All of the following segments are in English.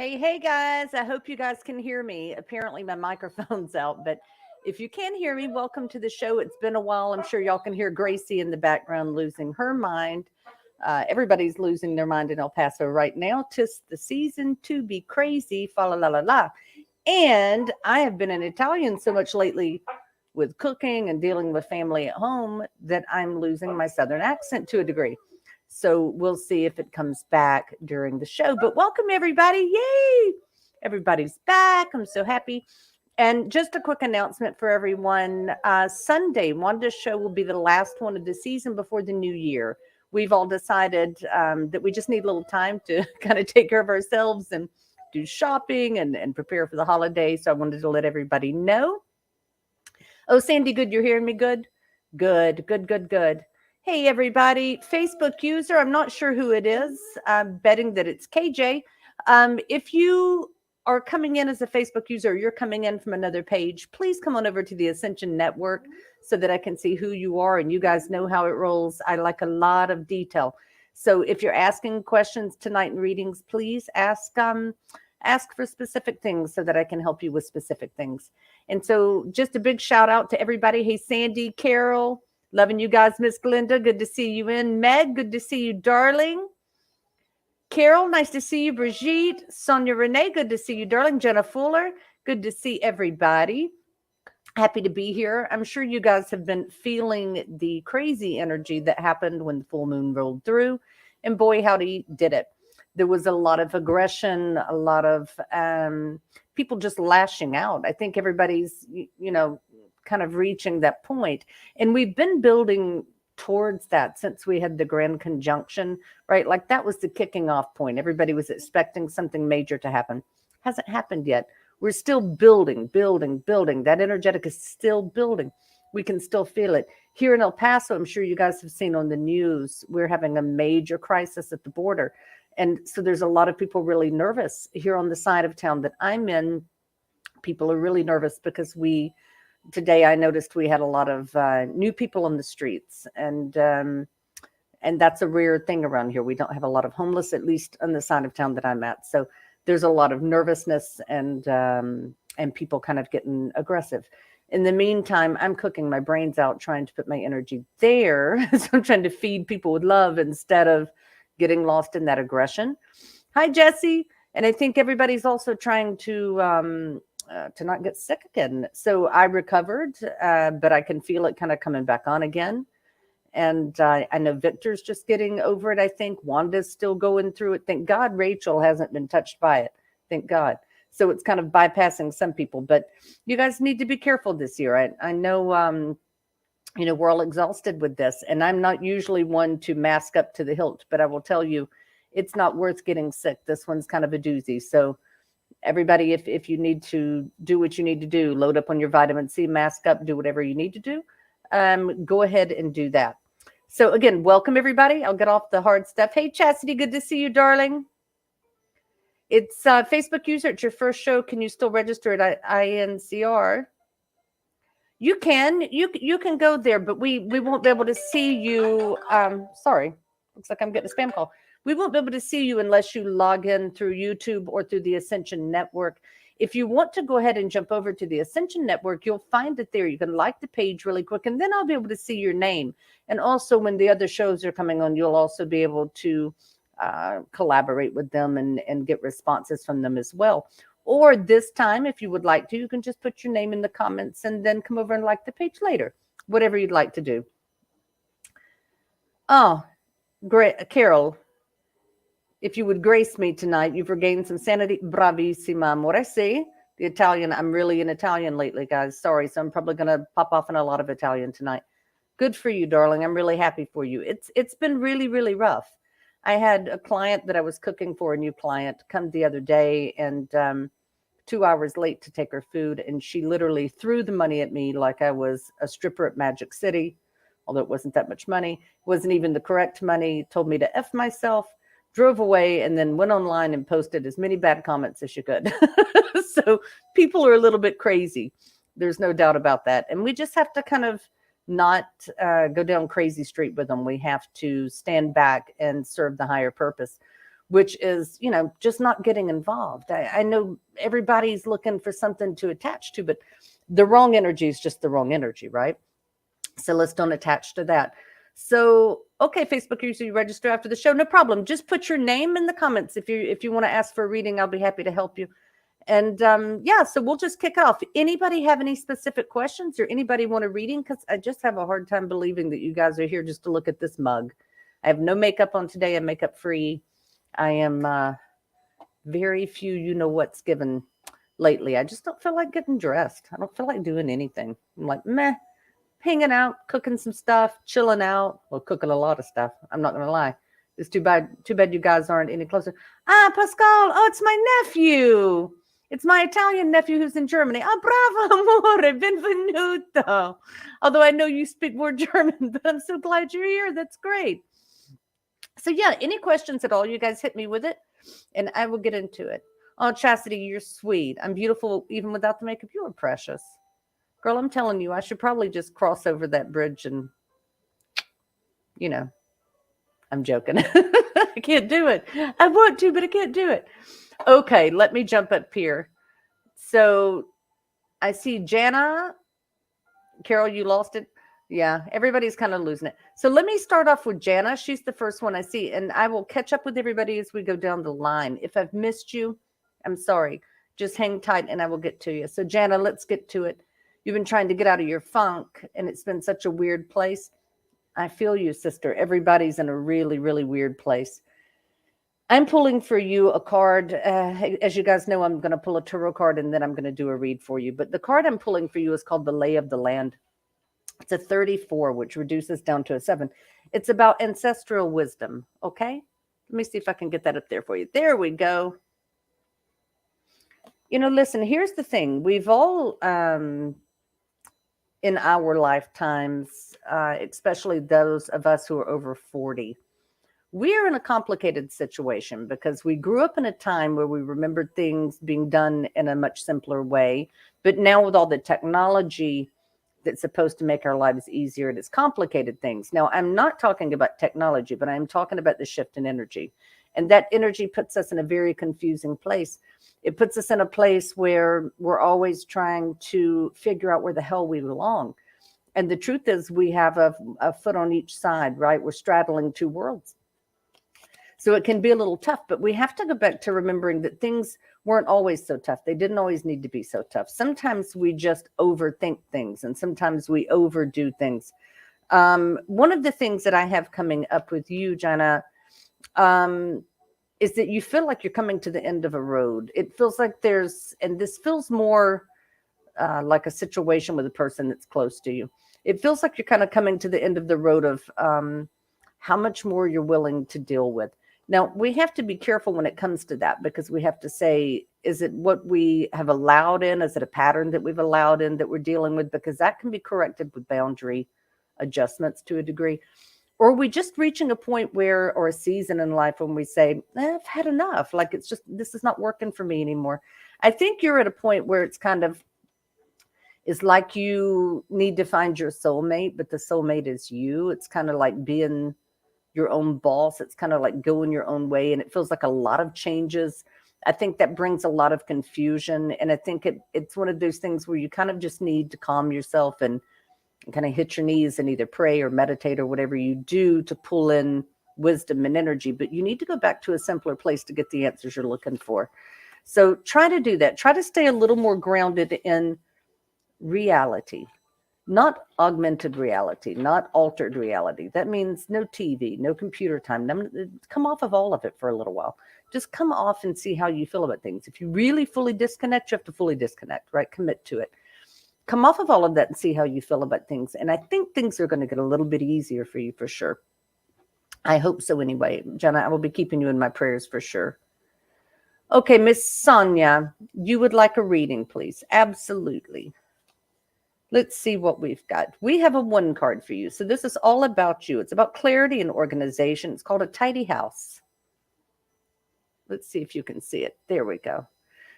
Hey guys, I hope you guys can hear me. Apparently my microphone's out, but if you can hear me, welcome to the show. It's been a while. I'm sure y'all can hear Gracie in the background losing her mind. Everybody's losing their mind in El Paso right now. 'Tis the season to be crazy, fa la la la la. And I have been in Italian so much lately with cooking and dealing with family at home that I'm losing my southern accent to a degree. So we'll see if it comes back during the show. But welcome, everybody. Yay! Everybody's back. I'm so happy. And just a quick announcement for everyone. Sunday, Wanda's show will be the last one of the season before the new year. We've all decided that we just need a little time to kind of take care of ourselves and do shopping and prepare for the holiday. So I wanted to let everybody know. Oh, Sandy, good. You're hearing me good? Good. Hey, everybody. Facebook user, I'm not sure who it is. I'm betting that it's KJ. If you are coming in as a Facebook user, or you're coming in from another page, please come on over to the Ascension Network so that I can see who you are and you guys know how it rolls. I like a lot of detail. So if you're asking questions tonight in readings, please ask for specific things so that I can help you with specific things. And so just a big shout out to everybody. Hey, Sandy, Carol, loving you guys. Miss Glenda, good to see you in. Meg, good to see you, darling. Carol, nice to see you. Brigitte, Sonia Renee, good to see you, darling. Jenna Fuller, good to see everybody. Happy to be here. I'm sure you guys have been feeling the crazy energy that happened when the full moon rolled through. And boy, howdy, did it. There was a lot of aggression, a lot of people just lashing out. I think everybody's, kind of reaching that point. And we've been building towards that since we had the grand conjunction, right? Like that was the kicking off point. Everybody was expecting something major to happen. Hasn't happened yet. We're still building. That energetic is still building. We can still feel it. Here in El Paso, I'm sure you guys have seen on the news, we're having a major crisis at the border. And so there's a lot of people really nervous here on the side of town that I'm in. People are really nervous because today I noticed we had a lot of new people on the streets, and that's a rare thing around here. We don't have a lot of homeless, at least on the side of town that I'm at. So there's a lot of nervousness and people kind of getting aggressive. In the meantime, I'm cooking my brains out, trying to put my energy there. So I'm trying to feed people with love instead of getting lost in that aggression. Hi, Jesse. And I think everybody's also trying to not get sick again. So I recovered, but I can feel it kind of coming back on again. And I know Victor's just getting over it. I think Wanda's still going through it. Thank God Rachel hasn't been touched by it. Thank God. So it's kind of bypassing some people. But you guys need to be careful this year. I know, we're all exhausted with this. And I'm not usually one to mask up to the hilt. But I will tell you, it's not worth getting sick. This one's kind of a doozy. So everybody, if you need to do what you need to do, load up on your vitamin C, mask up, do whatever you need to do, go ahead and do that. So again, welcome everybody. I'll get off the hard stuff. Hey, Chastity, good to see you, darling. It's Facebook user. It's your first show. Can you still register at INCR? You can go there, but we won't be able to see you. Sorry, looks like I'm getting a spam call. We won't be able to see you unless you log in through YouTube or through the Ascension Network. If you want to go ahead and jump over to the Ascension Network, you'll find it there. You can like the page really quick, and then I'll be able to see your name. And also when the other shows are coming on, you'll also be able to collaborate with them and get responses from them as well. Or this time, if you would like to, you can just put your name in the comments and then come over and like the page later. Whatever you'd like to do. Oh, great. Carol, if you would grace me tonight, you've regained some sanity. Bravissima, amore. See, the Italian, I'm really in Italian lately, guys. Sorry, so I'm probably going to pop off in a lot of Italian tonight. Good for you, darling. I'm really happy for you. It's been really, really rough. I had a client that I was cooking for, a new client, come the other day, and 2 hours late to take her food, and she literally threw the money at me like I was a stripper at Magic City, although it wasn't that much money. It wasn't even the correct money. Told me to F myself. Drove away, and then went online and posted as many bad comments as you could. So people are a little bit crazy. There's no doubt about that. And we just have to kind of not go down crazy street with them. We have to stand back and serve the higher purpose. which is, just not getting involved. I know everybody's looking for something to attach to, but the wrong energy is just the wrong energy, right? So let's don't attach to that. So, okay, Facebook user, you register after the show. No problem. Just put your name in the comments. If you want to ask for a reading, I'll be happy to help you. And yeah, so we'll just kick it off. Anybody have any specific questions, or anybody want a reading? Because I just have a hard time believing that you guys are here just to look at this mug. I have no makeup on today. I'm makeup free. I am very few what's given lately. I just don't feel like getting dressed. I don't feel like doing anything. I'm like, meh, hanging out, cooking some stuff, chilling out. Well, cooking a lot of stuff. I'm not going to lie. It's too bad you guys aren't any closer. Ah, Pascal. Oh, it's my nephew. It's my Italian nephew who's in Germany. Ah, bravo, amore, benvenuto. Although I know you speak more German, but I'm so glad you're here. That's great. So yeah, any questions at all, you guys hit me with it, and I will get into it. Oh, Chastity, you're sweet. I'm beautiful even without the makeup. You are precious. Girl, I'm telling you, I should probably just cross over that bridge and, I'm joking. I can't do it. I want to, but I can't do it. Okay, let me jump up here. So I see Jana. Carol, you lost it. Yeah, everybody's kind of losing it. So let me start off with Jana. She's the first one I see, and I will catch up with everybody as we go down the line. If I've missed you, I'm sorry. Just hang tight and I will get to you. So Jana, let's get to it. You've been trying to get out of your funk, and it's been such a weird place. I feel you, sister. Everybody's in a really, really weird place. I'm pulling for you a card. As you guys know, I'm going to pull a tarot card, and then I'm going to do a read for you. But the card I'm pulling for you is called the Lay of the Land. It's a 34, which reduces down to a 7. It's about ancestral wisdom, okay? Let me see if I can get that up there for you. There we go. Listen, here's the thing. We've all, in our lifetimes, especially those of us who are over 40, we're in a complicated situation because we grew up in a time where we remembered things being done in a much simpler way. But now with all the technology that's supposed to make our lives easier, it has complicated things. Now, I'm not talking about technology, but I'm talking about the shift in energy. And that energy puts us in a very confusing place. It puts us in a place where we're always trying to figure out where the hell we belong. And the truth is we have a foot on each side, right? We're straddling two worlds. So it can be a little tough, but we have to go back to remembering that things weren't always so tough. They didn't always need to be so tough. Sometimes we just overthink things, and sometimes we overdo things. One of the things that I have coming up with you, Jana, is that you feel like you're coming to the end of a road. It feels like and this feels more like a situation with a person that's close to you. It feels like you're kind of coming to the end of the road of how much more you're willing to deal with. Now, we have to be careful when it comes to that, because we have to say, is it what we have allowed in? Is it a pattern that we've allowed in that we're dealing with? Because that can be corrected with boundary adjustments to a degree. Or are we just reaching a point or a season in life when we say, I've had enough. Like, this is not working for me anymore. I think you're at a point where it's like you need to find your soulmate, but the soulmate is you. It's kind of like being your own boss. It's kind of like going your own way. And it feels like a lot of changes. I think that brings a lot of confusion. And I think it's one of those things where you kind of just need to calm yourself and kind of hit your knees and either pray or meditate or whatever you do to pull in wisdom and energy. But you need to go back to a simpler place to get the answers you're looking for. So try to do that. Try to stay a little more grounded in reality. Not augmented reality, not altered reality. That means no TV, no computer time. Come off of all of it for a little while. Just come off and see how you feel about things. If you really fully disconnect, you have to fully disconnect, right? Commit to it. Come off of all of that and see how you feel about things. And I think things are going to get a little bit easier for you for sure. I hope so anyway. Jenna, I will be keeping you in my prayers for sure. Okay, Miss Sonia, you would like a reading, please? Absolutely. Let's see what we've got. We have a 1 card for you. So this is all about you. It's about clarity and organization. It's called a tidy house. Let's see if you can see it. There we go.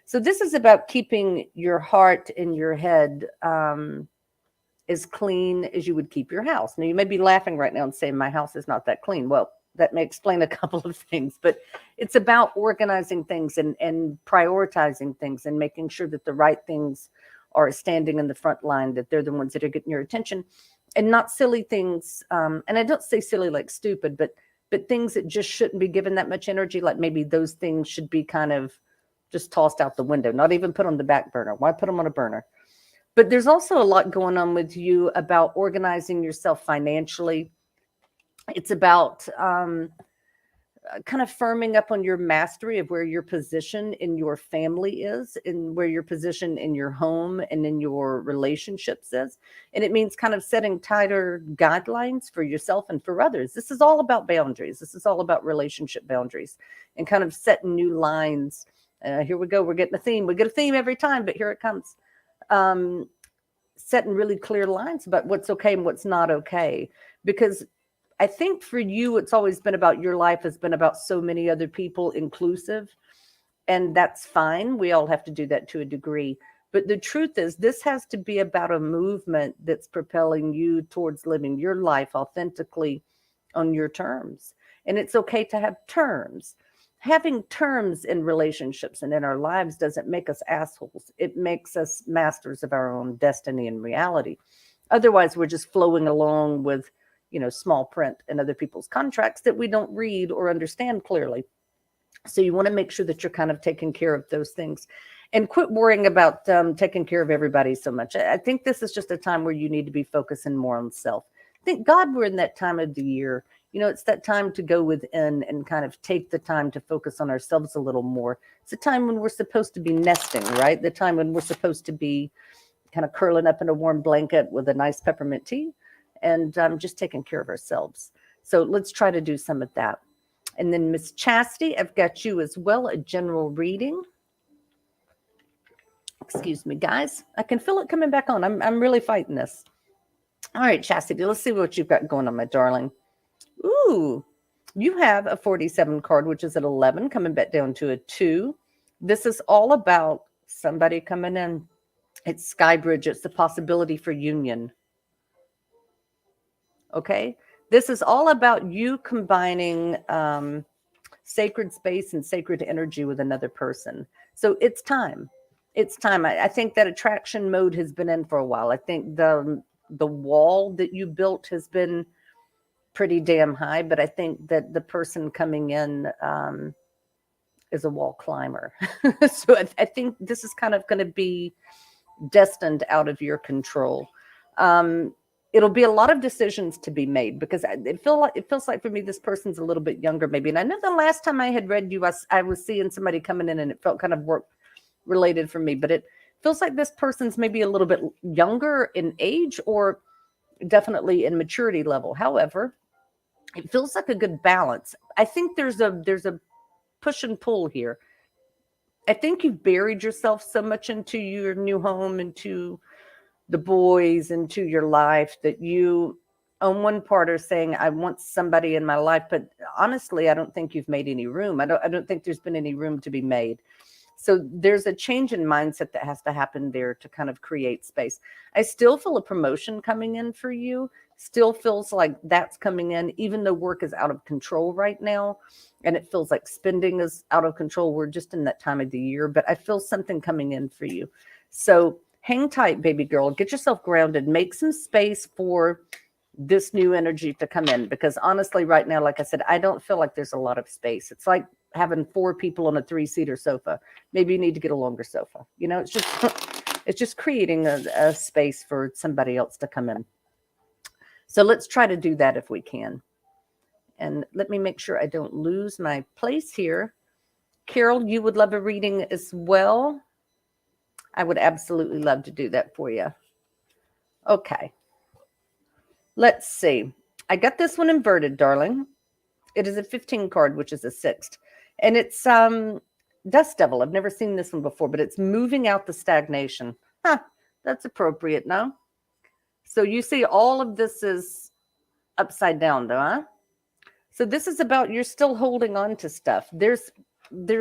So this is about keeping your heart and your head as clean as you would keep your house. Now, you may be laughing right now and saying, my house is not that clean. Well, that may explain a couple of things, but it's about organizing things and prioritizing things and making sure that the right things are standing in the front line, that they're the ones that are getting your attention, and not silly things. And I don't say silly like stupid, but things that just shouldn't be given that much energy. Like maybe those things should be kind of just tossed out the window, not even put on the back burner. Why put them on a burner? But there's also a lot going on with you about organizing yourself financially. It's about kind of firming up on your mastery of where your position in your family is, and where your position in your home and in your relationships is. And it means kind of setting tighter guidelines for yourself and for others. This is all about boundaries. This is all about relationship boundaries and kind of setting new lines. Here we go. We're getting a theme. We get a theme every time, but here it comes. Setting really clear lines about what's okay and what's not okay. Because I think for you, it's always been about, your life has been about so many other people inclusive, and that's fine. We all have to do that to a degree. But the truth is, this has to be about a movement that's propelling you towards living your life authentically on your terms. And it's okay to have terms. Having terms in relationships and in our lives doesn't make us assholes. It makes us masters of our own destiny and reality. Otherwise, we're just flowing along with, small print and other people's contracts that we don't read or understand clearly. So you want to make sure that you're kind of taking care of those things, and quit worrying about taking care of everybody so much. I think this is just a time where you need to be focusing more on self. Thank God we're in that time of the year. It's that time to go within and kind of take the time to focus on ourselves a little more. It's a time when we're supposed to be nesting, right? The time when we're supposed to be kind of curling up in a warm blanket with a nice peppermint tea and just taking care of ourselves. So let's try to do some of that. And then Miss Chastity, I've got you as well, a general reading. Excuse me, guys. I can feel it coming back on. I'm really fighting this. All right, Chastity, let's see what you've got going on, my darling. Ooh, you have a 47 card, which is at 11, coming back down to a 2. This is all about somebody coming in. It's Skybridge. It's the possibility for union. Okay, this is all about you combining sacred space and sacred energy with another person. So it's time. It's time. I think that attraction mode has been in for a while. I think the wall that you built has been pretty damn high, but I think that the person coming in is a wall climber. So I think this is kind of going to be destined out of your control. It'll be a lot of decisions to be made, because it feels like for me, this person's a little bit younger maybe. And I know the last time I had read you, I was seeing somebody coming in and it felt kind of work related for me, but it feels like this person's maybe a little bit younger in age, or definitely in maturity level. However, it feels like a good balance. I think there's a push and pull here. I think you've buried yourself so much into your new home, into the boys, into your life, that you on one part are saying, I want somebody in my life, but honestly, I don't think you've made any room. I don't think there's been any room to be made. So there's a change in mindset that has to happen there to kind of create space. I still feel a promotion coming in for you. Still feels like that's coming in, even though work is out of control right now. And it feels like spending is out of control. We're just in that time of the year, but I feel something coming in for you. So hang tight, baby girl. Get yourself grounded. Make some space for this new energy to come in, because honestly, right now, like I said, I don't feel like there's a lot of space. It's like having 4 people on a 3-seater sofa. Maybe you need to get a longer sofa. It's just creating a space for somebody else to come in. So let's try to do that if we can. And let me make sure I don't lose my place here. Carol, you would love a reading as well. I would absolutely love to do that for you. Okay. Let's see. I got this one inverted, darling. It is a 15 card, which is a 6th. And it's Dust Devil. I've never seen this one before, but it's moving out the stagnation. That's appropriate, no? So you see all of this is upside down, though, huh? So this is about, you're still holding on to stuff. There's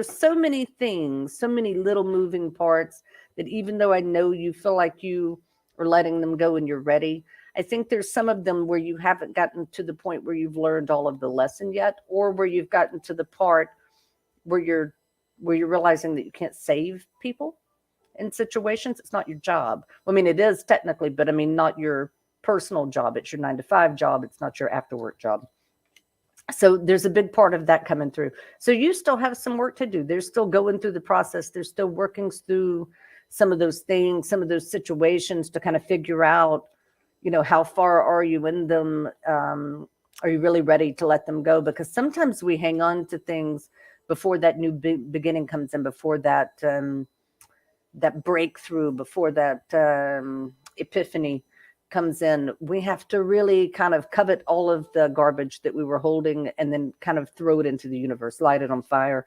so many things, so many little moving parts, that even though I know you feel like you or letting them go when you're ready. I think there's some of them where you haven't gotten to the point where you've learned all of the lesson yet, or where you've gotten to the part where you're realizing that you can't save people in situations. It's not your job. I mean, it is technically, but I mean, not your personal job. It's your 9 to 5 job. It's not your after work job. So there's a big part of that coming through. So you still have some work to do. They're still going through the process. They're still working through some of those things, some of those situations to kind of figure out, how far are you in them? Are you really ready to let them go? Because sometimes we hang on to things before that new beginning comes in, before that that breakthrough, before that epiphany comes in. We have to really kind of covet all of the garbage that we were holding and then kind of throw it into the universe, light it on fire.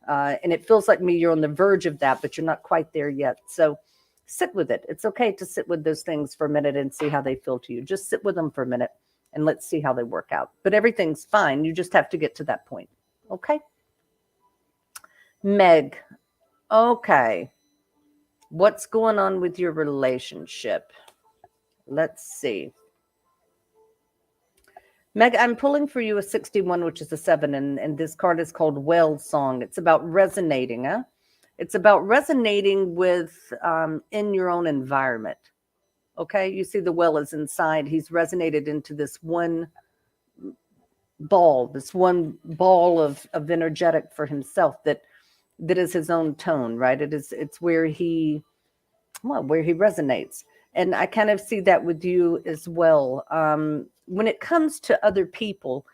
And it feels like you're on the verge of that, but you're not quite there yet. So sit with it. It's okay to sit with those things for a minute and see how they feel to you. Just sit with them for a minute and let's see how they work out. But everything's fine. You just have to get to that point. Okay. Meg. Okay. What's going on with your relationship? Let's see. Meg, I'm pulling for you a 61, which is a 7, and this card is called Whale Song. It's about resonating. It's about resonating with in your own environment. Okay, you see the well is inside. He's resonated into this one ball of energetic for himself that is his own tone, right? It's where he resonates. And I kind of see that with you as well. When it comes to other people,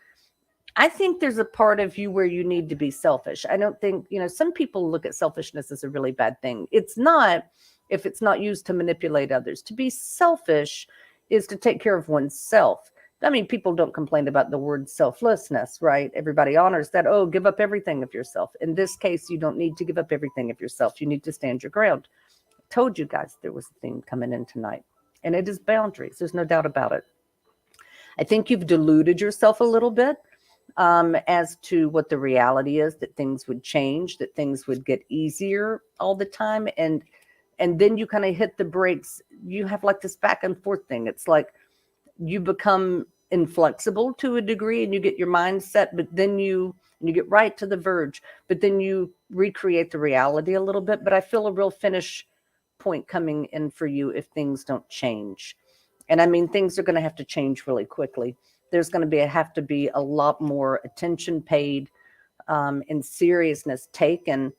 I think there's a part of you where you need to be selfish. I don't think, some people look at selfishness as a really bad thing. It's not, if it's not used to manipulate others. To be selfish is to take care of oneself. I mean, people don't complain about the word selflessness, right? Everybody honors that. Oh, give up everything of yourself. In this case, you don't need to give up everything of yourself. You need to stand your ground. Told you guys there was a theme coming in tonight, and it is boundaries. There's no doubt about it. I think you've deluded yourself a little bit as to what the reality is, that things would change, that things would get easier all the time. And then you kind of hit the brakes. You have like this back and forth thing. It's like you become inflexible to a degree and you get your mind set, but then you get right to the verge, but then you recreate the reality a little bit. But I feel a real finish point coming in for you if things don't change. And I mean, things are going to have to change really quickly. There's going to have to be a lot more attention paid and seriousness taken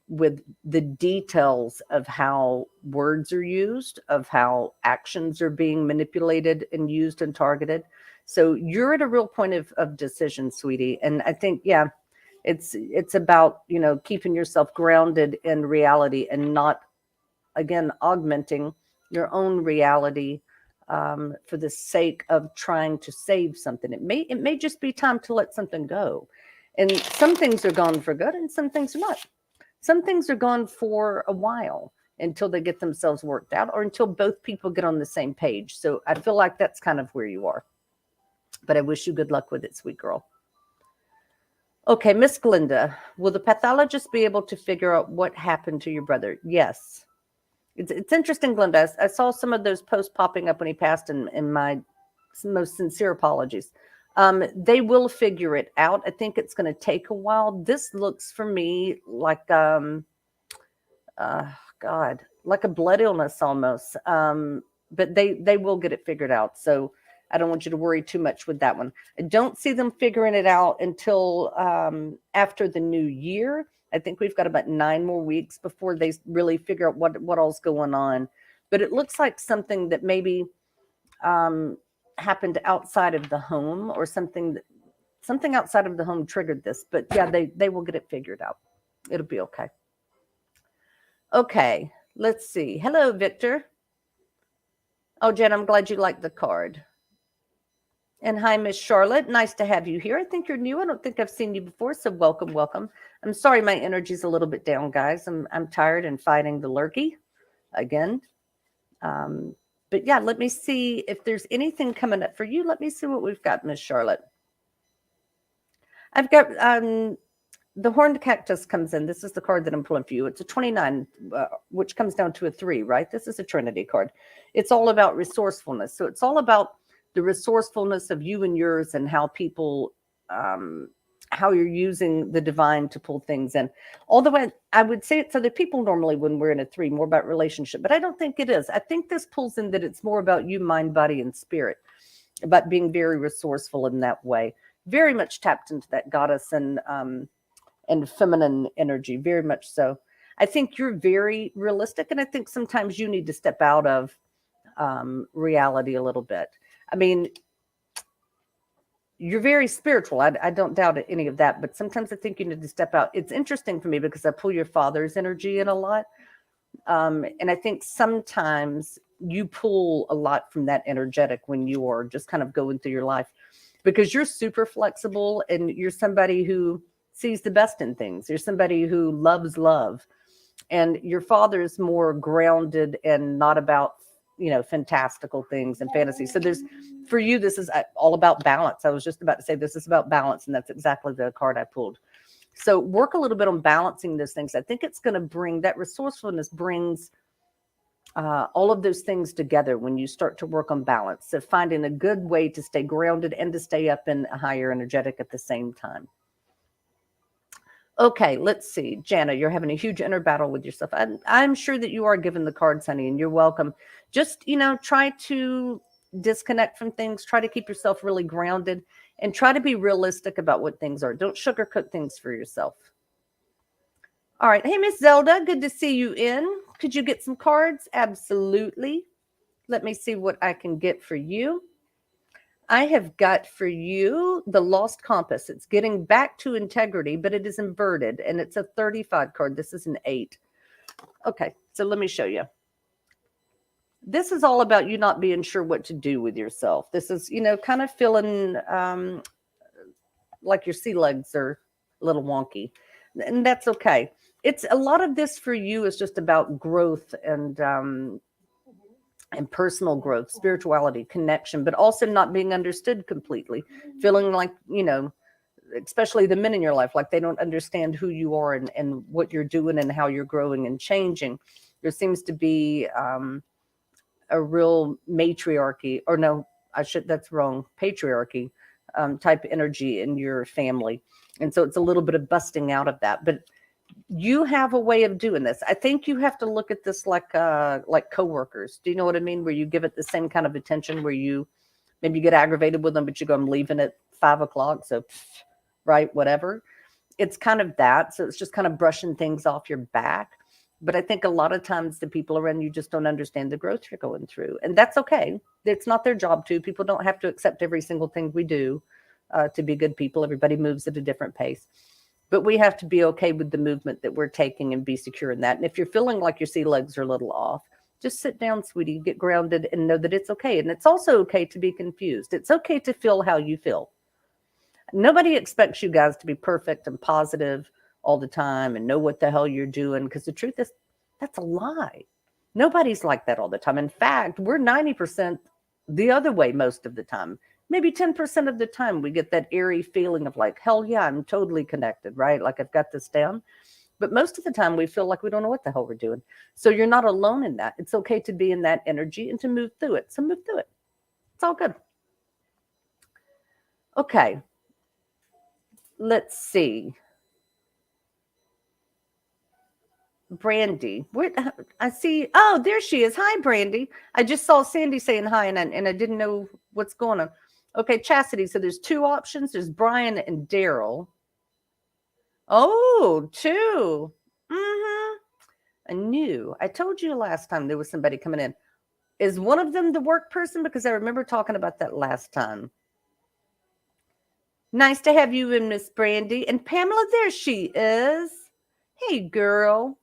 with the details of how words are used, of how actions are being manipulated and used and targeted. So you're at a real point of decision, sweetie. And I think, it's about, keeping yourself grounded in reality and not, again, augmenting your own reality for the sake of trying to save something. It may just be time to let something go. And some things are gone for good and some things are not. Some things are gone for a while until they get themselves worked out or until both people get on the same page. So I feel like that's kind of where you are. But I wish you good luck with it, sweet girl. Okay, Miss Glinda, will the pathologist be able to figure out what happened to your brother? Yes. It's interesting, Glinda. I saw some of those posts popping up when he passed in my most sincere apologies. They will figure it out. I think it's going to take a while. This looks for me like, like a blood illness almost. But they will get it figured out. So I don't want you to worry too much with that one. I don't see them figuring it out until after the new year. I think we've got about 9 more weeks before they really figure out what all's going on. But it looks like something that maybe happened outside of the home or something outside of the home triggered this. But yeah, they will get it figured out. It'll be okay. Okay, let's see. Hello, Victor. Oh, Jen, I'm glad you liked the card. And hi, Miss Charlotte. Nice to have you here. I think you're new. I don't think I've seen you before, so welcome, welcome. I'm sorry my energy's a little bit down, guys. I'm tired and fighting the lurky again. But yeah, let me see if there's anything coming up for you. Let me see what we've got, Miss Charlotte. I've got the horned cactus comes in. This is the card that I'm pulling for you. It's a 29, which comes down to a 3, right? This is a Trinity card. It's all about resourcefulness. So it's all about the resourcefulness of you and yours, and how people, how you're using the divine to pull things in. Although I would say it's other people normally when we're in a 3, more about relationship, but I don't think it is. I think this pulls in that it's more about you, mind, body, and spirit, about being very resourceful in that way. Very much tapped into that goddess and feminine energy, very much so. I think you're very realistic, and I think sometimes you need to step out of reality a little bit. I mean, you're very spiritual. I don't doubt any of that, but sometimes I think you need to step out. It's interesting for me because I pull your father's energy in a lot. And I think sometimes you pull a lot from that energetic when you are just kind of going through your life, because you're super flexible and you're somebody who sees the best in things. You're somebody who loves love, and your father is more grounded and not about, fantastical things and fantasy. So for you, this is all about balance. I was just about to say this is about balance, and that's exactly the card I pulled. So work a little bit on balancing those things. I think it's going to bring that resourcefulness, brings all of those things together when you start to work on balance. So finding a good way to stay grounded and to stay up in a higher energetic at the same time. Okay, let's see. Jana, you're having a huge inner battle with yourself. I'm sure that you are given the cards, honey, and you're welcome. Just, try to disconnect from things. Try to keep yourself really grounded, and try to be realistic about what things are. Don't sugarcoat things for yourself. All right. Hey, Miss Zelda, good to see you in. Could you get some cards? Absolutely. Let me see what I can get for you. I have got for you the Lost Compass. It's getting back to integrity, but it is inverted, and it's a 35 card. This is an 8. Okay, so let me show you. This is all about you not being sure what to do with yourself. This is, kind of feeling like your sea legs are a little wonky, and that's okay. It's a lot of this for you is just about growth and personal growth, spirituality, connection, but also not being understood completely, feeling like, especially the men in your life, like they don't understand who you are and what you're doing and how you're growing and changing. There seems to be a real matriarchy, or no, that's wrong, patriarchy type energy in your family. And so it's a little bit of busting out of that, but you have a way of doing this. I think you have to look at this like coworkers. Do you know what I mean? Where you give it the same kind of attention, where you maybe get aggravated with them, but you go, I'm leaving at 5 o'clock. So, right, whatever. It's kind of that. So it's just kind of brushing things off your back. But I think a lot of times the people around you just don't understand the growth you're going through. And that's okay. It's not their job to. People don't have to accept every single thing we do to be good people. Everybody moves at a different pace. But we have to be okay with the movement that we're taking and be secure in that. And if you're feeling like your sea legs are a little off, just sit down, sweetie, get grounded, and know that it's okay. And it's also okay to be confused. It's okay to feel how you feel. Nobody expects you guys to be perfect and positive all the time and know what the hell you're doing, because the truth is, that's a lie. Nobody's like that all the time. In fact, we're 90% the other way most of the time. Maybe 10% of the time we get that airy feeling of like, hell yeah, I'm totally connected, right? Like I've got this down. But most of the time we feel like we don't know what the hell we're doing. So you're not alone in that. It's okay to be in that energy and to move through it. So move through it. It's all good. Okay. Let's see. Brandy, where I see, oh, there she is. Hi, Brandy. I just saw Sandy saying hi, and I didn't know what's going on. Okay, Chastity. So there's 2 options. There's Brian and Daryl. Oh, 2. I told you last time there was somebody coming in. Is one of them the work person? Because I remember talking about that last time. Nice to have you in, Miss Brandy. And Pamela, there she is. Hey, girl.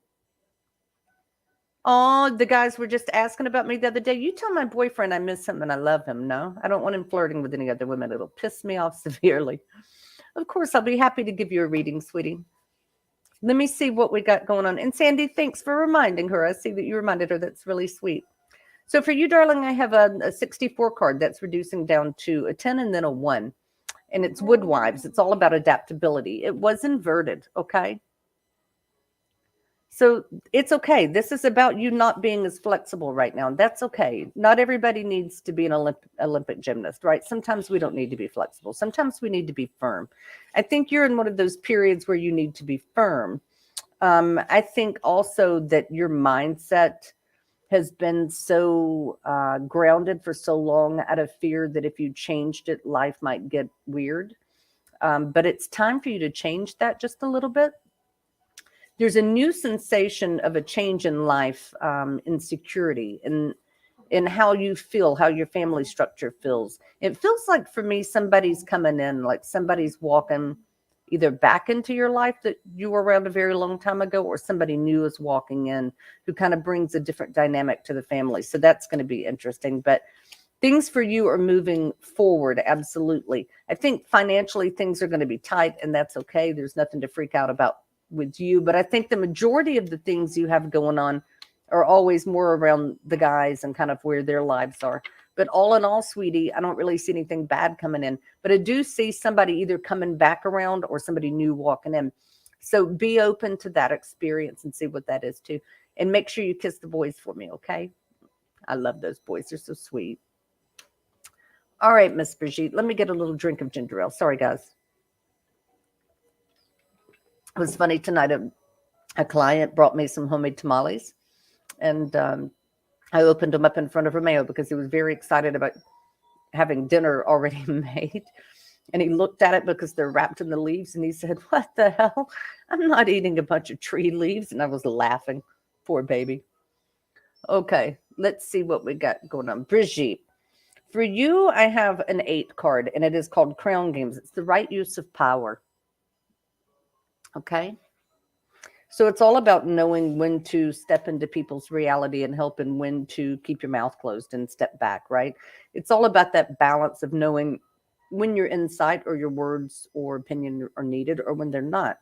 Oh, the guys were just asking about me the other day. You tell my boyfriend I miss him and I love him. No, I don't want him flirting with any other women. It'll piss me off severely. Of course, I'll be happy to give you a reading, sweetie. Let me see what we got going on. And Sandy, thanks for reminding her. I see that you reminded her. That's really sweet. So for you, darling, I have a 64 card that's reducing down to a 10 and then a 1. And it's wood wives. It's all about adaptability. It was inverted, okay? So it's okay. This is about you not being as flexible right now. That's okay. Not everybody needs to be an Olympic gymnast, right? Sometimes we don't need to be flexible. Sometimes we need to be firm. I think you're in one of those periods where you need to be firm. I think also that your mindset has been so grounded for so long out of fear that if you changed it, life might get weird. But it's time for you to change that just a little bit. There's a new sensation of a change in life, in security, in how you feel, how your family structure feels. It feels like for me, somebody's coming in, like somebody's walking either back into your life that you were around a very long time ago, or somebody new is walking in who kind of brings a different dynamic to the family. So that's going to be interesting. But things for you are moving forward. Absolutely. I think financially things are going to be tight, and that's okay. There's nothing to freak out about with you. But I think the majority of the things you have going on are always more around the guys and kind of where their lives are. But all in all, sweetie, I don't really see anything bad coming in. But I do see somebody either coming back around or somebody new walking in. So be open to that experience and see what that is too. And make sure you kiss the boys for me, okay? I love those boys. They're so sweet. All right, Miss Brigitte, let me get a little drink of ginger ale. Sorry, guys. It was funny tonight. A client brought me some homemade tamales, and I opened them up in front of Romeo because he was very excited about having dinner already made. And he looked at it because they're wrapped in the leaves, and he said, "What the hell? I'm not eating a bunch of tree leaves." And I was laughing. Poor baby. Okay, let's see what we got going on. Brigitte, for you, I have an 8 card, and it is called Crown Games. It's the right use of power. Okay. So it's all about knowing when to step into people's reality and help, and when to keep your mouth closed and step back, right? It's all about that balance of knowing when your insight or your words or opinion are needed or when they're not.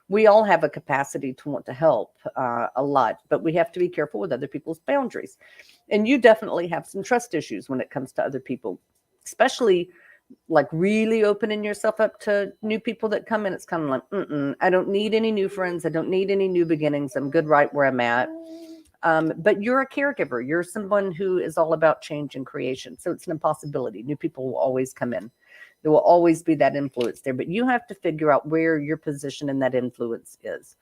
We all have a capacity to want to help a lot, but we have to be careful with other people's boundaries. And you definitely have some trust issues when it comes to other people, especially like really opening yourself up to new people that come in. It's kind of like, I don't need any new friends. I don't need any new beginnings. I'm good right where I'm at. But you're a caregiver. You're someone who is all about change and creation. So it's an impossibility. New people will always come in. There will always be that influence there. But you have to figure out where your position in that influence is.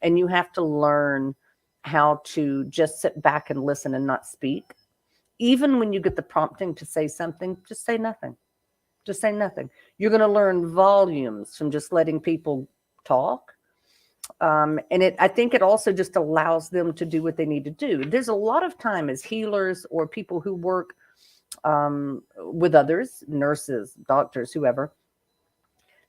And you have to learn how to just sit back and listen and not speak. Even when you get the prompting to say something, just say nothing. Just say nothing. You're going to learn volumes from just letting people talk. And I think it also just allows them to do what they need to do. There's a lot of time as healers or people who work with others, nurses, doctors, whoever,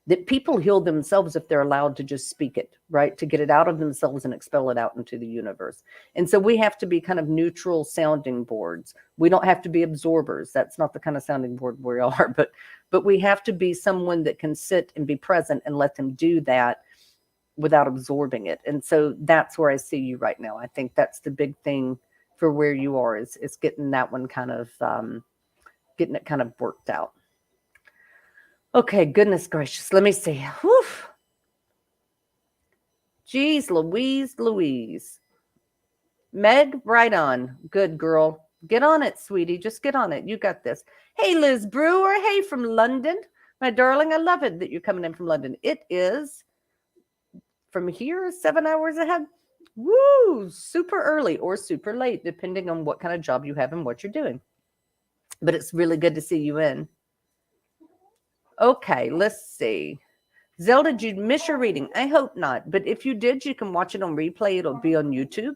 that people heal themselves if they're allowed to just speak it, right? To get it out of themselves and expel it out into the universe. And so we have to be kind of neutral sounding boards. We don't have to be absorbers. That's not the kind of sounding board we are, but we have to be someone that can sit and be present and let them do that without absorbing it. And so that's where I see you right now. I think that's the big thing for where you are is getting that one kind of, getting it kind of worked out. Okay, goodness gracious. Let me see. Whew. Geez, Louise. Meg, right on. Good girl. Get on it, sweetie. Just get on it. You got this. Hey, Liz Brewer. Hey, from London. My darling, I love it that you're coming in from London. It is from here 7 hours ahead. Woo! Super early or super late, depending on what kind of job you have and what you're doing. But it's really good to see you in. Okay, let's see. Zelda, did you miss your reading? I hope not. But if you did, you can watch it on replay. It'll be on YouTube.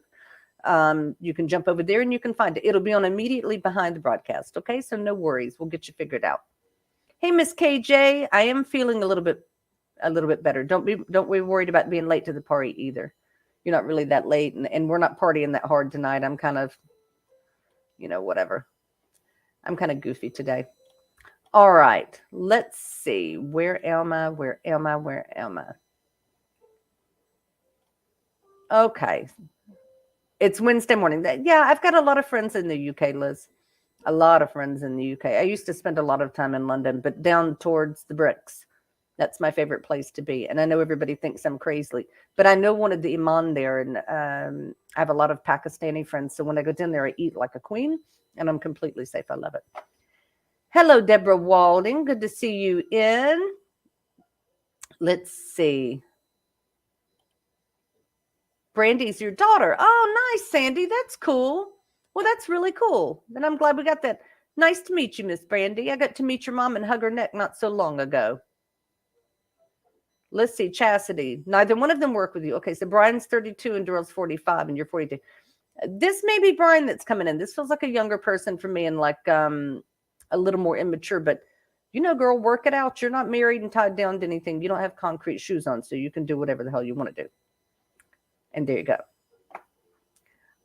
You can jump over there and you can find it. It'll be on immediately behind the broadcast. Okay, so no worries. We'll get you figured out. Hey, Miss KJ, I am feeling a little bit better. Don't be worried about being late to the party either. You're not really that late, and we're not partying that hard tonight. I'm kind of, whatever. I'm kind of goofy today. All right, let's see. Where am I? Okay. It's Wednesday morning. Yeah, I've got a lot of friends in the UK, Liz. A lot of friends in the UK. I used to spend a lot of time in London, but down towards the bricks. That's my favorite place to be. And I know everybody thinks I'm crazy, but I know one of the imam there, and I have a lot of Pakistani friends. So when I go down there, I eat like a queen, and I'm completely safe. I love it. Hello, Deborah Walding. Good to see you in. Let's see. Brandy's your daughter. Oh, nice, Sandy. That's cool. Well, that's really cool. And I'm glad we got that. Nice to meet you, Miss Brandy. I got to meet your mom and hug her neck not so long ago. Let's see, Chastity. Neither one of them work with you. Okay, so Brian's 32 and Daryl's 45 and you're 42. This may be Brian that's coming in. This feels like a younger person for me and like a little more immature, but girl, work it out. You're not married and tied down to anything. You don't have concrete shoes on, so you can do whatever the hell you want to do. And there you go.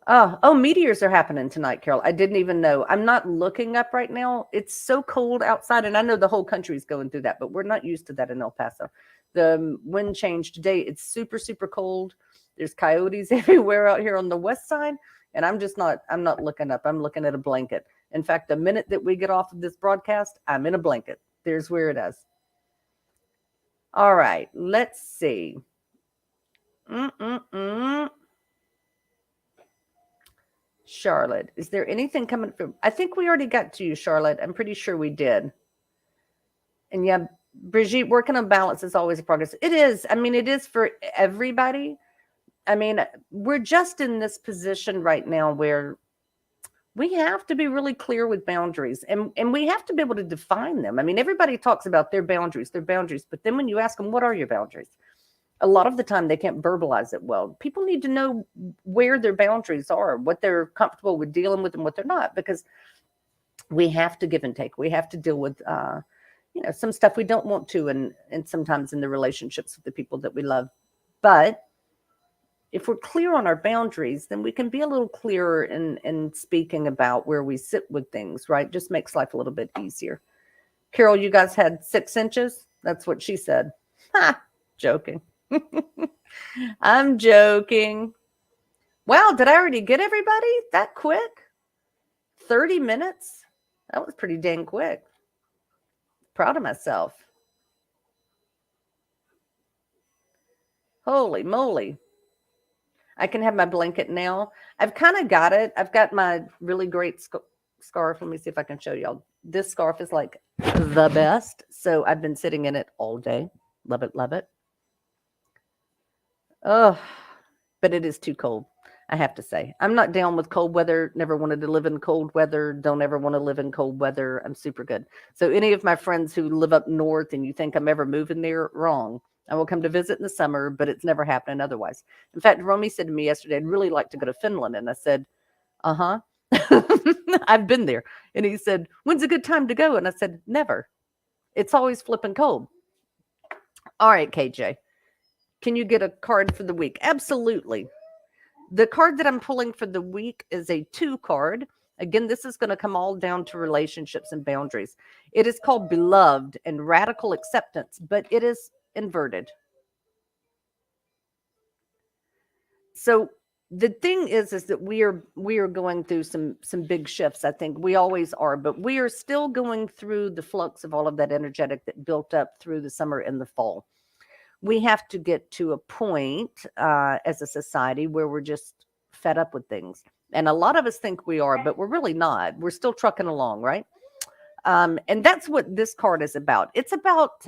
Oh, meteors are happening tonight, Carol. I didn't even know. I'm not looking up right now. It's so cold outside, and I know the whole country is going through that, but we're not used to that in El Paso. The wind change today. It's super, super cold. There's coyotes everywhere out here on the west side, and I'm not looking up. I'm looking at a blanket. In fact, the minute that we get off of this broadcast, I'm in a blanket. There's where it is. All right, let's see. Charlotte, is there anything coming from? I think we already got to you, Charlotte. I'm pretty sure we did. And yeah, Brigitte, working on balance is always a progress. It is. I mean, it is for everybody. I mean, we're just in this position right now where we have to be really clear with boundaries and we have to be able to define them. I mean, everybody talks about their boundaries, but then when you ask them, what are your boundaries? A lot of the time they can't verbalize it well. People need to know where their boundaries are, what they're comfortable with dealing with and what they're not, because we have to give and take. We have to deal with, some stuff we don't want to, and sometimes in the relationships with the people that we love. But if we're clear on our boundaries, then we can be a little clearer in speaking about where we sit with things, right? Just makes life a little bit easier. Carol, you guys had 6 inches? That's what she said. Ha! Joking. I'm joking. Wow, did I already get everybody that quick? 30 minutes? That was pretty dang quick. Proud of myself. Holy moly. I can have my blanket now. I've kind of got it. I've got my really great scarf. Let me see if I can show y'all. This scarf is like the best. So I've been sitting in it all day. Love it, love it. Oh, but it is too cold, I have to say. I'm not down with cold weather. Never wanted to live in cold weather. Don't ever want to live in cold weather. I'm super good. So any of my friends who live up north and you think I'm ever moving there, wrong. I will come to visit in the summer, but it's never happening otherwise. In fact, Romy said to me yesterday, I'd really like to go to Finland. And I said, uh-huh. I've been there. And he said, when's a good time to go? And I said, never. It's always flipping cold. All right, KJ. Can you get a card for the week? Absolutely. The card that I'm pulling for the week is a 2 card. Again, this is going to come all down to relationships and boundaries. It is called Beloved and Radical Acceptance, but it is inverted. So the thing is that we are going through some big shifts. I think we always are, but we are still going through the flux of all of that energetic that built up through the summer and the fall. We have to get to a point as a society where we're just fed up with things. And a lot of us think we are, but we're really not. We're still trucking along, right? And that's what this card is about. It's about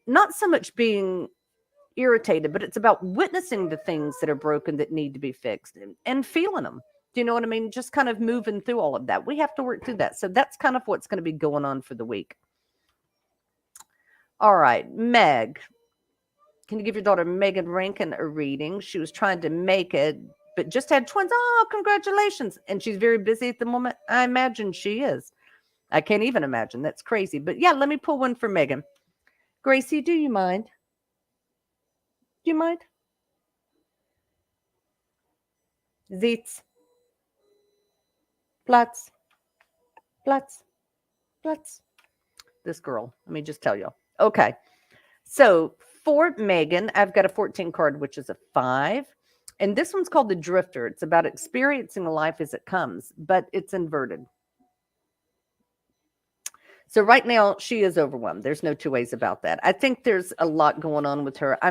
not so much being irritated, but it's about witnessing the things that are broken that need to be fixed and feeling them. Do you know what I mean? Just kind of moving through all of that. We have to work through that. So that's kind of what's going to be going on for the week. All right, Meg. Can you give your daughter Megan Rankin a reading? She was trying to make it, but just had twins. Oh, congratulations. And she's very busy at the moment. I imagine she is. I can't even imagine. That's crazy. But yeah, let me pull one for Megan. Gracie, do you mind? Do you mind? Zits. Platz. Platz. Platz. This girl. Let me just tell you. Okay. So for Megan, I've got a 14 card, which is a 5. And this one's called the Drifter. It's about experiencing life as it comes, but it's inverted. So right now she is overwhelmed. There's no two ways about that. I think there's a lot going on with her. I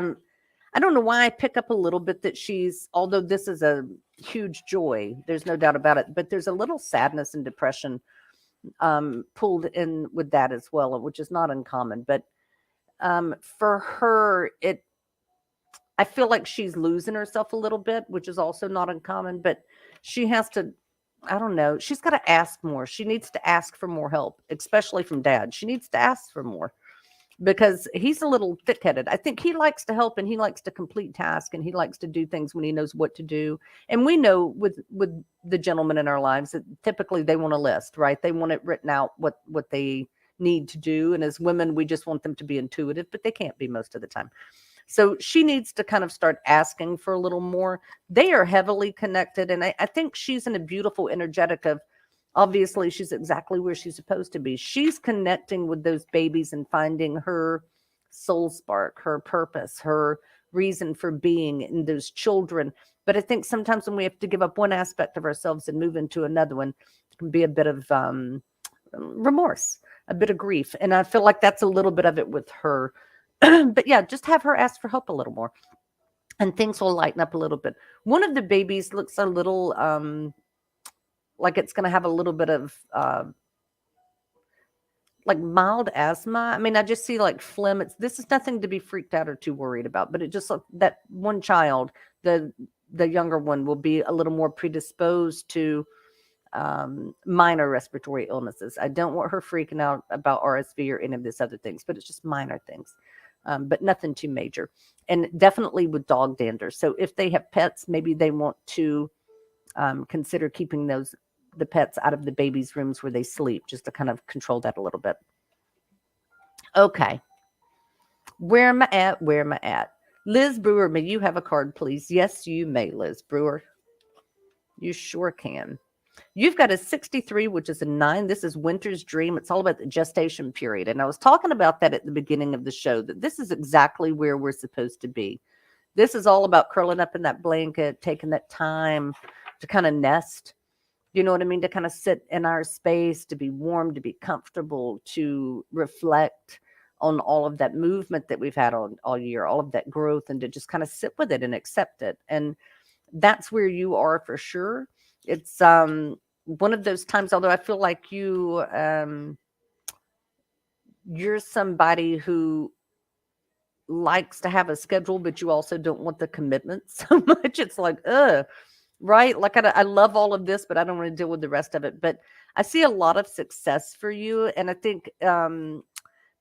don't know why I pick up a little bit that she's, although this is a huge joy, there's no doubt about it, but there's a little sadness and depression pulled in with that as well, which is not uncommon. But for her, I feel like she's losing herself a little bit, which is also not uncommon, but she has to, I don't know, she's got to ask more. She needs to ask for more help, especially from dad. She needs to ask for more because he's a little thick-headed. I think he likes to help and he likes to complete tasks and he likes to do things when he knows what to do. And we know with the gentlemen in our lives that typically they want a list, right? They want it written out what they need to do. And as women, we just want them to be intuitive, but they can't be most of the time. So she needs to kind of start asking for a little more. They are heavily connected. And I think she's in a beautiful energetic of, obviously she's exactly where she's supposed to be. She's connecting with those babies and finding her soul spark, her purpose, her reason for being in those children. But I think sometimes when we have to give up one aspect of ourselves and move into another one, it can be a bit of remorse, a bit of grief. And I feel like that's a little bit of it with her. But yeah, just have her ask for help a little more and things will lighten up a little bit. One of the babies looks a little like it's going to have a little bit of like mild asthma. I mean, I just see like phlegm. This is nothing to be freaked out or too worried about, but it just that one child, the younger one, will be a little more predisposed to minor respiratory illnesses. I don't want her freaking out about RSV or any of these other things, but it's just minor things. But nothing too major. And definitely with dog dander. So if they have pets, maybe they want to consider keeping the pets out of the baby's rooms where they sleep, just to kind of control that a little bit. Okay. Where am I at? Where am I at? Liz Brewer, may you have a card, please? Yes, you may, Liz Brewer. You sure can. You've got a 63, which is a 9. This is Winter's Dream. It's all about the gestation period. And I was talking about that at the beginning of the show, that this is exactly where we're supposed to be. This is all about curling up in that blanket, taking that time to kind of nest. You know what I mean? To kind of sit in our space, to be warm, to be comfortable, to reflect on all of that movement that we've had all year, all of that growth, and to just kind of sit with it and accept it. And that's where you are for sure. It's one of those times, although I feel like you're somebody who likes to have a schedule, but you also don't want the commitment so much. It's like, right? Like I love all of this, but I don't want to deal with the rest of it. But I see a lot of success for you. And I think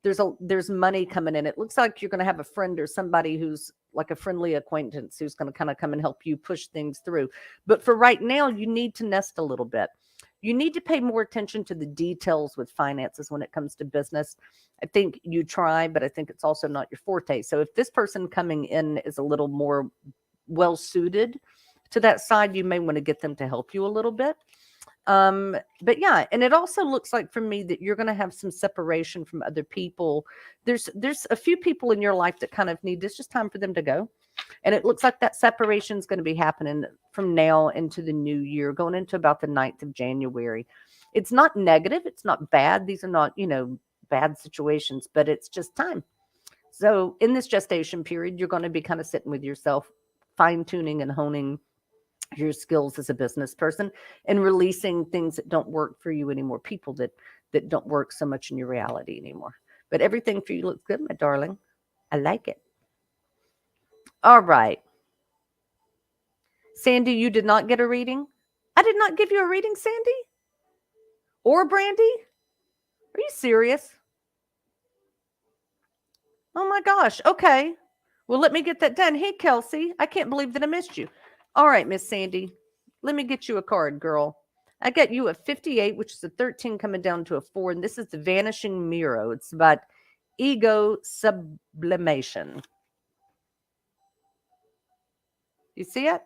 there's money coming in. It looks like you're going to have a friend or somebody who's like a friendly acquaintance who's going to kind of come and help you push things through. But for right now, you need to nest a little bit. You need to pay more attention to the details with finances when it comes to business. I think you try, but I think it's also not your forte. So if this person coming in is a little more well suited to that side, you may want to get them to help you a little bit. But yeah, and it also looks like for me that you're going to have some separation from other people. There's a few people in your life that kind of need, it's just time for them to go. And it looks like that separation is going to be happening from now into the new year, going into about the 9th of January. It's not negative. It's not bad. These are not, bad situations, but it's just time. So in this gestation period, you're going to be kind of sitting with yourself, fine tuning and honing your skills as a business person and releasing things that don't work for you anymore, people that don't work so much in your reality anymore. But everything for you looks good, my darling. I like it. All right. Sandy, you did not get a reading? I did not give you a reading, Sandy? Or Brandy? Are you serious? Oh my gosh. Okay. Well, let me get that done. Hey, Kelsey, I can't believe that I missed you. All right, Miss Sandy, let me get you a card, girl. I got you a 58, which is a 13 coming down to a 4. And this is the Vanishing Mirror. It's about ego sublimation. You see it?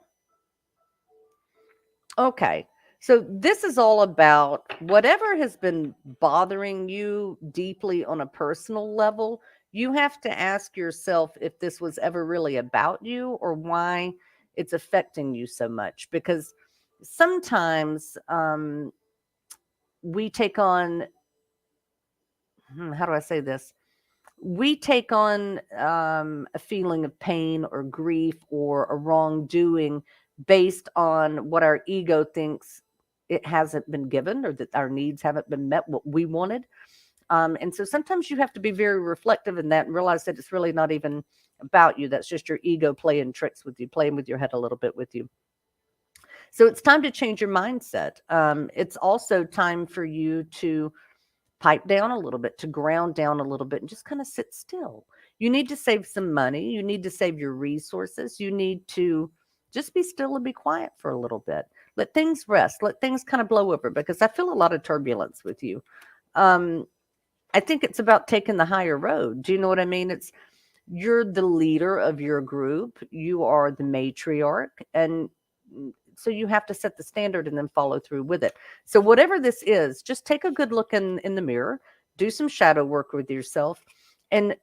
Okay. So this is all about whatever has been bothering you deeply on a personal level. You have to ask yourself if this was ever really about you or why it's affecting you so much. Because sometimes we take on how do I say this? We take on a feeling of pain or grief or a wrongdoing based on what our ego thinks it hasn't been given or that our needs haven't been met, what we wanted. And so sometimes you have to be very reflective in that and realize that it's really not even about you. That's just your ego playing tricks with you, playing with your head a little bit with you. So it's time to change your mindset. It's also time for you to pipe down a little bit, to ground down a little bit and just kind of sit still. You need to save some money. You need to save your resources. You need to just be still and be quiet for a little bit. Let things rest. Let things kind of blow over because I feel a lot of turbulence with you. Um, I think it's about taking the higher road. Do you know what I mean? You're the leader of your group. You are the matriarch, and so you have to set the standard and then follow through with it. So whatever this is, just take a good look in the mirror, do some shadow work with yourself, and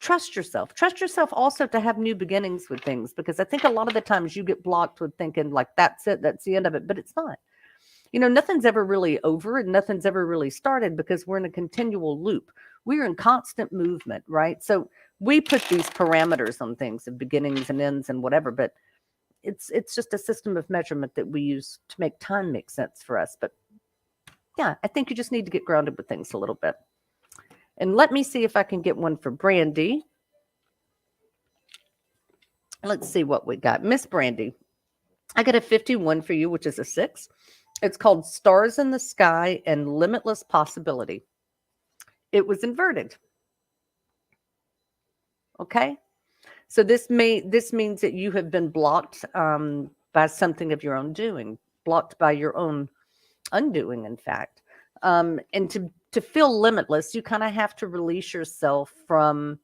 trust yourself. Trust yourself also to have new beginnings with things, because I think a lot of the times you get blocked with thinking like that's it, that's the end of it, but it's not. Nothing's ever really over and nothing's ever really started because we're in a continual loop. We're in constant movement, right? So we put these parameters on things of beginnings and ends and whatever, but it's just a system of measurement that we use to make time make sense for us. But yeah, I think you just need to get grounded with things a little bit. And let me see if I can get one for Brandy. Let's see what we got. Miss Brandy, I got a 51 for you, which is a 6. It's called Stars in the Sky and Limitless Possibility. It was inverted. Okay. So this means that you have been blocked by something of your own doing, blocked by your own undoing, in fact. And to feel limitless, you kind of have to release yourself from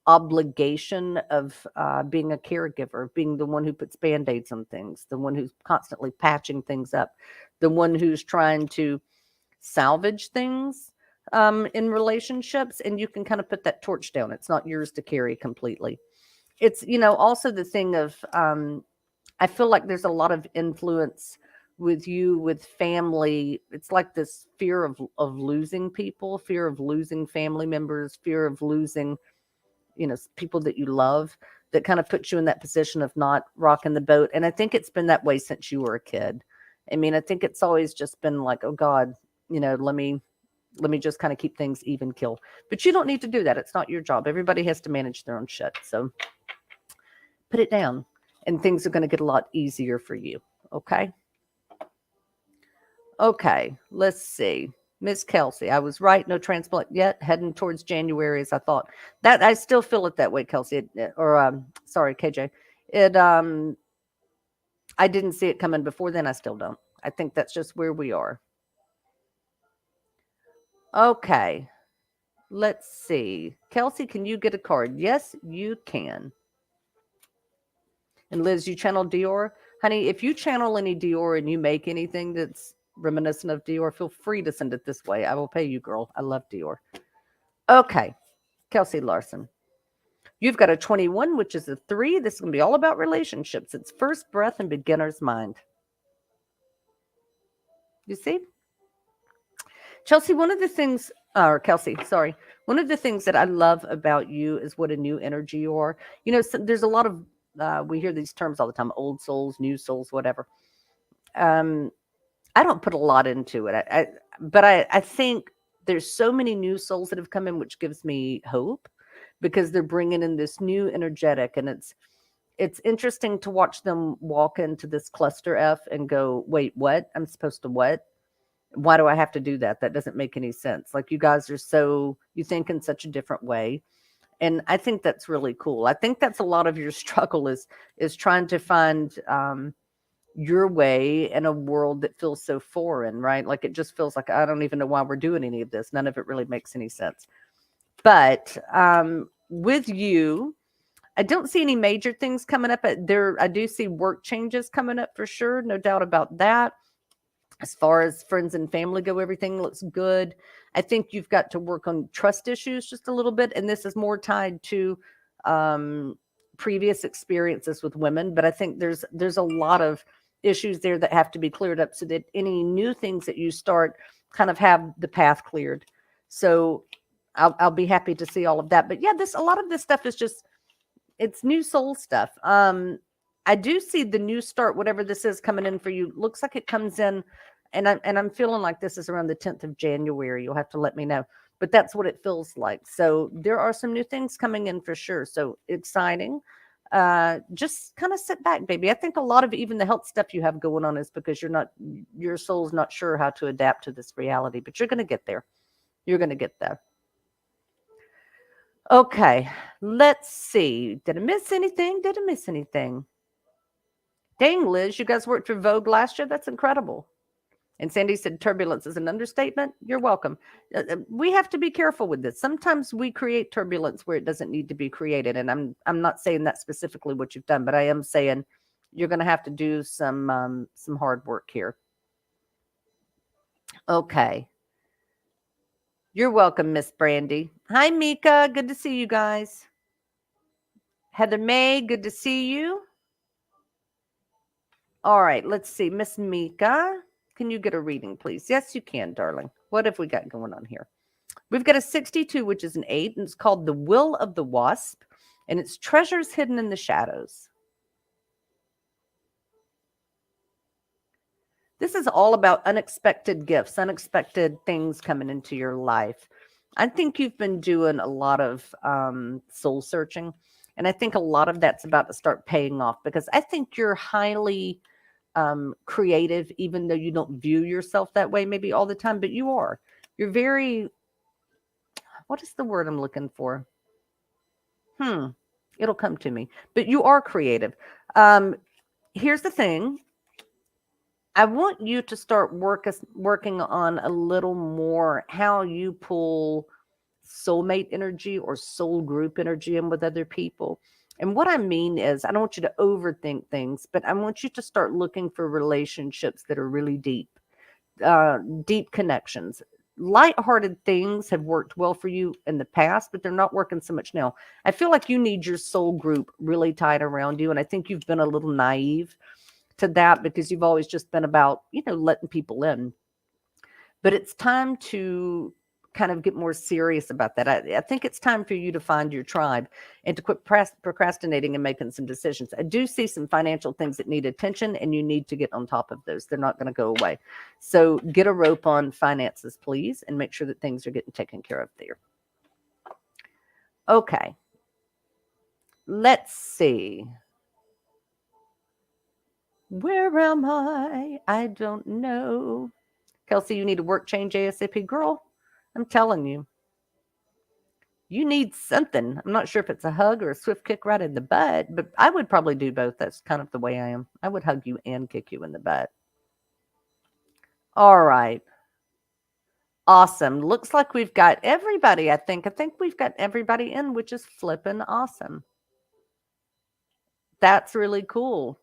obligation of being a caregiver, being the one who puts band-aids on things, the one who's constantly patching things up, the one who's trying to salvage things in relationships. And you can kind of put that torch down. It's not yours to carry completely. It's, also the thing of, I feel like there's a lot of influence with you, with family. It's like this fear of losing people, fear of losing family members, fear of losing, people that you love, that kind of puts you in that position of not rocking the boat. And I think it's been that way since you were a kid. I mean, I think it's always just been like, oh God, let me just kind of keep things even kill. But you don't need to do that. It's not your job. Everybody has to manage their own shit. So put it down and things are going to get a lot easier for you. Okay. Okay. Let's see. Miss Kelsey, I was right. No transplant yet. Heading towards January as I thought. That I still feel it that way, Kelsey. Sorry, KJ. I didn't see it coming before then. I still don't. I think that's just where we are. Okay. Let's see. Kelsey, can you get a card? Yes, you can. And Liz, you channel Dior? Honey, if you channel any Dior and you make anything that's reminiscent of Dior, feel free to send it this way. I will pay you, girl. I love Dior. Okay. Kelsey Larson. You've got a 21, which is a 3. This is going to be all about relationships. It's first breath and beginner's mind. You see? Kelsey, one of the things that I love about you is what a new energy you are. There's a lot of, we hear these terms all the time, old souls, new souls, whatever. I don't put a lot into it. But I think there's so many new souls that have come in, which gives me hope because they're bringing in this new energetic, and it's interesting to watch them walk into this cluster F and go, wait, what? I'm supposed to what? Why do I have to do that? That doesn't make any sense. Like, you guys are you think in such a different way. And I think that's really cool. I think that's a lot of your struggle is trying to find your way in a world that feels so foreign, right? Like, it just feels like, I don't even know why we're doing any of this. None of it really makes any sense. But with you, I don't see any major things coming up. I do see work changes coming up for sure. No doubt about that. As far as friends and family go, everything looks good. I think you've got to work on trust issues just a little bit. And this is more tied to previous experiences with women. But I think there's a lot of issues there that have to be cleared up so that any new things that you start kind of have the path cleared. So I'll be happy to see all of that. But yeah, a lot of this stuff is just, it's new soul stuff. I do see the new start, whatever this is coming in for you. Looks like it comes in, and I'm feeling like this is around the 10th of January. You'll have to let me know, but that's what it feels like. So there are some new things coming in for sure. So exciting. Just kind of sit back, baby. I think a lot of even the health stuff you have going on is because your soul's not sure how to adapt to this reality, but you're going to get there. You're going to get there. Okay, let's see. Did I miss anything? Did I miss anything? Dang, Liz, you guys worked for Vogue last year? That's incredible. And Sandy said turbulence is an understatement. You're welcome. We have to be careful with this. Sometimes we create turbulence where it doesn't need to be created. And I'm not saying that specifically what you've done, but I am saying you're going to have to do some hard work here. Okay. You're welcome, Miss Brandy. Hi, Mika. Good to see you guys. Heather May, good to see you. All right, let's see. Miss Mika, can you get a reading, please? Yes, you can, darling. What have we got going on here? We've got a 62, which is an 8, and it's called The Will of the Wasp, and it's treasures hidden in the shadows. This is all about unexpected gifts, unexpected things coming into your life. I think you've been doing a lot of soul searching, and I think a lot of that's about to start paying off because I think you're highly creative, even though you don't view yourself that way maybe all the time, but you are. You're very, what is the word I'm looking for? It'll come to me, but you are creative. Here's the thing. I want you to start working on a little more how you pull soulmate energy or soul group energy in with other people. And what I mean is, I don't want you to overthink things, but I want you to start looking for relationships that are really deep, deep connections. Lighthearted things have worked well for you in the past, but they're not working so much now. I feel like you need your soul group really tied around you. And I think you've been a little naive to that because you've always just been about, letting people in. But it's time to kind of get more serious about that. I think it's time for you to find your tribe and to quit procrastinating and making some decisions. I do see some financial things that need attention, and you need to get on top of those. They're not going to go away. So get a rope on finances, please, and make sure that things are getting taken care of there. Okay. Let's see. Where am I? I don't know. Kelsey, you need a work change ASAP. Girl, I'm telling you. You need something. I'm not sure if it's a hug or a swift kick right in the butt, but I would probably do both. That's kind of the way I am. I would hug you and kick you in the butt. All right. Awesome. Looks like we've got everybody, I think. I think we've got everybody in, which is flipping awesome. That's really cool.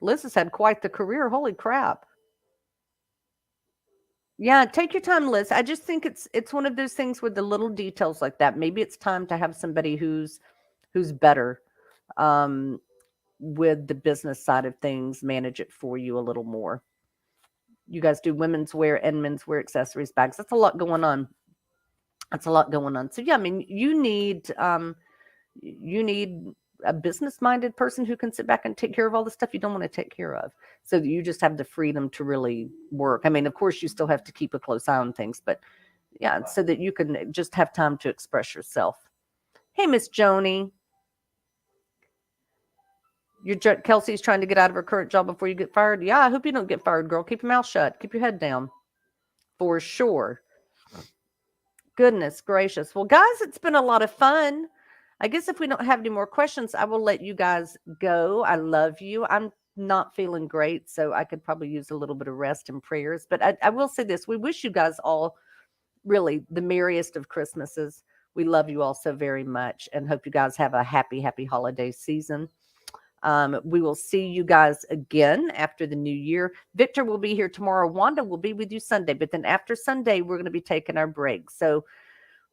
Liz has had quite the career. Holy crap. Yeah, take your time, Liz. I just think it's one of those things with the little details like that. Maybe it's time to have somebody who's better with the business side of things, manage it for you a little more. You guys do women's wear and men's wear accessories, bags. That's a lot going on. That's a lot going on. So yeah, I mean, you need a business-minded person who can sit back and take care of all the stuff you don't want to take care of, so that you just have the freedom to really work. I mean, of course, you still have to keep a close eye on things, but yeah, so that you can just have time to express yourself. Hey, Miss Joni. Kelsey's trying to get out of her current job before you get fired. Yeah, I hope you don't get fired, girl. Keep your mouth shut. Keep your head down. For sure. Goodness gracious. Well, guys, it's been a lot of fun. I guess if we don't have any more questions, I will let you guys go. I love you. I'm not feeling great, so I could probably use a little bit of rest and prayers. But I will say this. We wish you guys all really the merriest of Christmases. We love you all so very much and hope you guys have a happy, happy holiday season. We will see you guys again after the new year. Victor will be here tomorrow. Wanda will be with you Sunday. But then after Sunday, we're going to be taking our break. So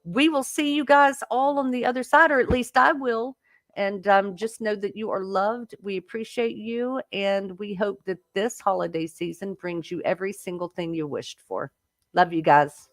we will see you guys all on the other side, or at least I will. And just know that you are loved. We appreciate you. And we hope that this holiday season brings you every single thing you wished for. Love you guys.